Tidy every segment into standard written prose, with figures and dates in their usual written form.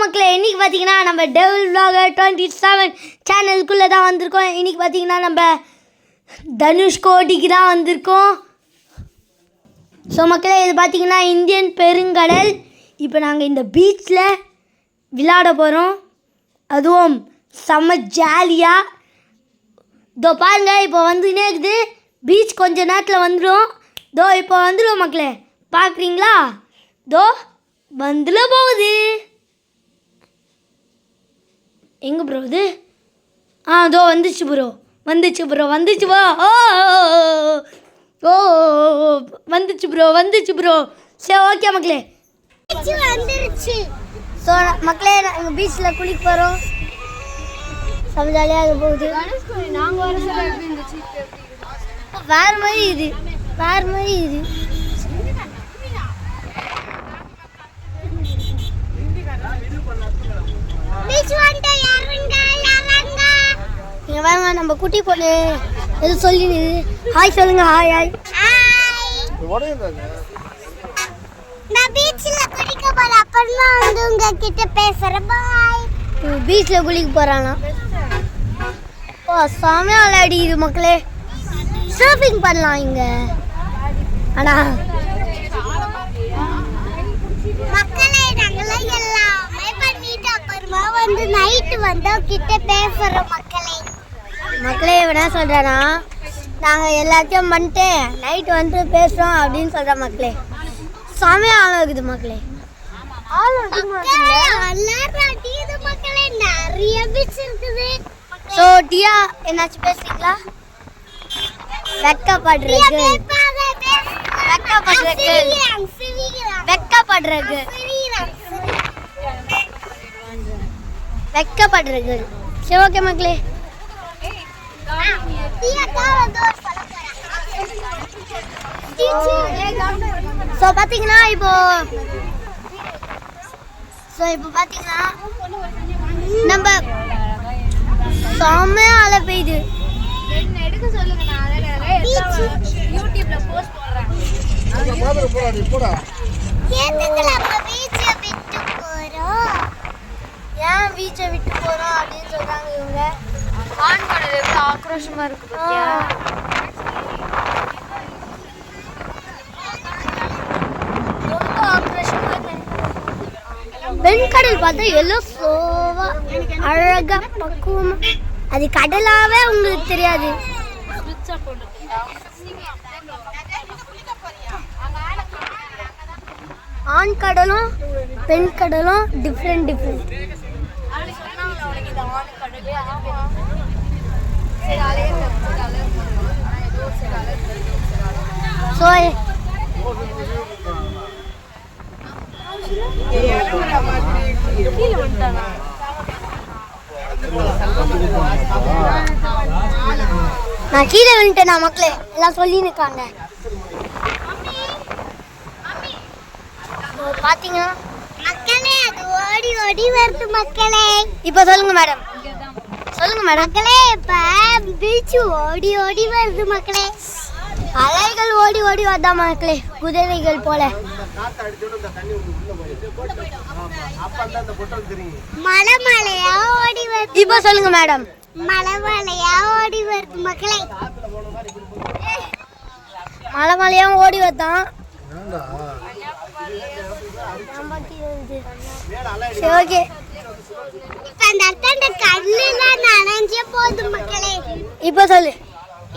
மக்களே, இன்னைக்கு பார்த்தீங்கன்னா நம்ம டெவில் vlogger 27 சேனலுக்குள்ளே தான் வந்திருக்கோம். இன்னைக்கு பார்த்தீங்கன்னா நம்ம தனுஷ்கோடிக்கு தான் வந்திருக்கோம். ஸோ மக்களே, இது பார்த்தீங்கன்னா இந்தியன் பெருங்கடல். இப்போ நாங்கள் இந்த பீச்சில் விளையாட போகிறோம். அதுவும் செம்ம ஜாலியாக. இதோ பாருங்க, இப்போ வந்துன்னே இருக்குது. பீச் கொஞ்ச நேரத்தில் வந்துடும். இதோ இப்போ வந்துடும் மக்களே, பார்க்குறீங்களா? இதோ வந்துல போகுது. எங்கே ப்ரோ இது? இதோ வந்துச்சு ப்ரோ, வந்துச்சு ப்ரோ, வந்துச்சு ப்ரோ. ஓ ஓ வந்துச்சு ப்ரோ, வந்துச்சு ப்ரோ. சரி, ஓகே மக்களே, வந்துருச்சு. ஸோ மக்களே, நாங்கள் பீச்சில் குளிக்க போகிறோம். செம்ம ஜாலியாக போகுது. வேறு மாதிரி இது, வேறு மாதிரி இது. இங்கே வாங்க, நம்ம குட்டி பொண்ணு எது சொல்லி ஹாய் சொல்லுங்க. Hi hi. நான் பீச்ல குளிக்க போறேன். அப்புறமா வந்து உங்ககிட்ட பேசுறேன். பாய். பீச்ல குளிக்க போறானா? ஓ, செமையா விளையாடிது மக்களே. சர்ஃபிங் பண்ணலாம் இங்க. ஆனா மக்களே, நாங்களே எல்லாமே பண்ணிட்டு அப்புறமா வந்து நைட்டு வந்து கிட்ட பேசுறோம். மக்களே என்ன சொல்றேன்னா, நாங்கள் எல்லாத்தையும் பண்ணிட்டு நைட்டு வந்து பேசுகிறோம் அப்படின்னு சொல்கிறோம் மக்களே. செமையா ஆளாகுது மக்களே. நிறைய பீச் இருக்குது. ஸோ டியா என்னாச்சும் பேசுறீங்களா? வெக்கப்படுறதுக்கு வெக்கப்படுறதுக்கு வெக்கப்படுறதுக்கு வெக்கப்படுறதுக்கு. சரி, ஓகே மக்களே. ஸோ பார்த்தீங்கன்னா இப்போ பார்த்தீங்கன்னா நம்ம செம்மையா அலை பெய்யுது. எடுக்க சொல்லுங்க, யூடியூப்ல போஸ்ட் போடுறேன். ஏன் பீச்சை விட்டு போறோம் அப்படின்னு சொல்றாங்க இவங்க. ஆக்ரோஷமா இருக்கு பாத்தியா? ரொம்ப ஆக்ரோஷமா இருக்கு. வெண்கடல் பார்த்தா எல்லோ சோவா அழகா பக்குவமா. அது கடலாவே உங்களுக்கு தெரியாது. ஆண் கடலும் பெண் கடலும் டிஃப்ரெண்ட் டிஃப்ரெண்ட். ஸோ நான் கீழே வந்துட்டேன். நான் மக்களே எல்லாம் சொல்லி இருக்காங்க. பாத்தீங்கன்னா மக்களே, அது ஓடி ஓடி வருது மக்களே. இப்ப சொல்லுங்க மேடம், சொல்லுங்க மேடம். மக்களே, இப்ப பீச் ஓடி ஓடி வருது மக்களே. அலைகள் ஓடி ஓடி வந்தா மக்களே, குதிரைகள் போல. மலை மலையா ஓடி வருது. இப்ப சொல்லுங்க மேடம். மலை மலையா ஓடி வருது மக்களே. மலை மலையா ஓடி வந்தான். சரி, ஓகே. இப்ப அந்த இடத்துல கல்லுலாம் நனைஞ்சே போகுது மக்களே. இப்ப சொல்லு.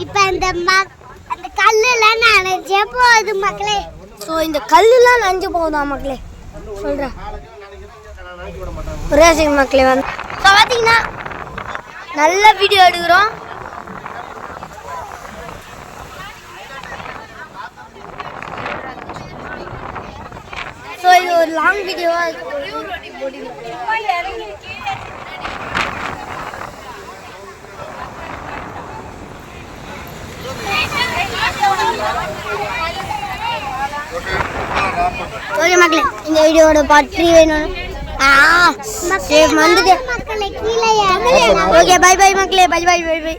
இப்ப அந்த கல்லுலாம் நனைஞ்சே போகுது மக்களே. ஸோ இந்த கல்லுலாம் நனைஞ்சு போகுதா மக்களே? சொல்கிறேன் ஒரே செகண்ட் மக்களே. வந்து ஸோ பார்த்தீங்கன்னா நல்ல வீடியோ எடுக்கிறோம். ஸோ இது ஒரு லாங் வீடியோவாக இருக்கும். ஓகே மக்களே, இந்த வீடியோட பார்ட் 3 வேணும். வந்துட்டு மக்களே கீழே ஓகே, பை பை மக்களே, பை பை பை பை.